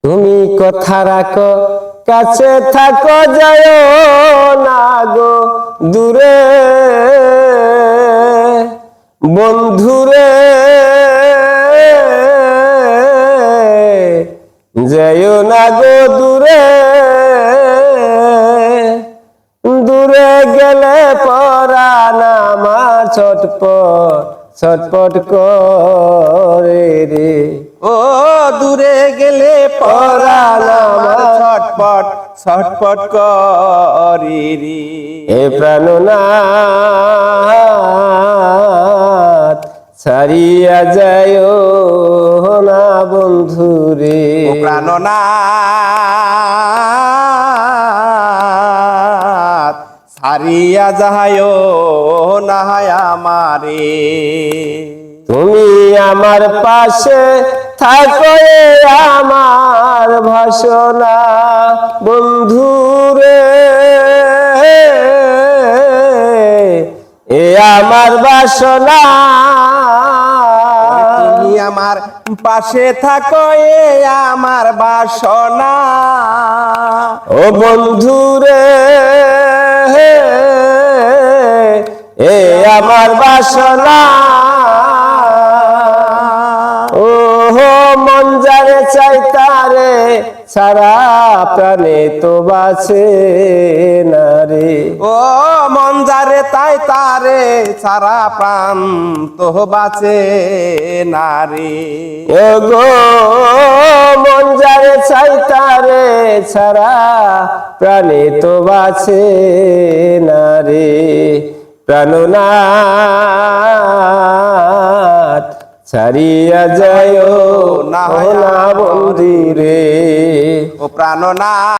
তুমি কথা রাখো কাছে থাকো যায় না গো দূরে বন্ধুরে যায় না গো দূরে দূরে গেলে পরাণ আমার ছটপট ছটপট করে রে ও দূরে গেলে পরাণ আমার ছটপট ছটপট করে রে। এ প্রাণনাথ ছাড়িয়া যায় না বন্ধুরে ও প্রাণনাথ ছাড়িয়া যায় না আমারে। তুমি আমার পাশে থাকো আমার ভাষণা বন্ধুরে এ আমার বাসনা তুমি আমার পাশে থাকো আমার বাসনা ও বন্ধুরে এ আমার বাসনা ও মন যারে চাই তারে সারা প্রাণে তো বাঁচে না রে ও মন যারে তাই তারে সারা প্রাণ তো বাঁচে না রে। ও গো মন যারে চাই তারে সারা প্রাণে তো বাঁচে না রে প্রাণনাথ ছাড়িয়া যায় না বন্ধুরে ও প্রাণনাথ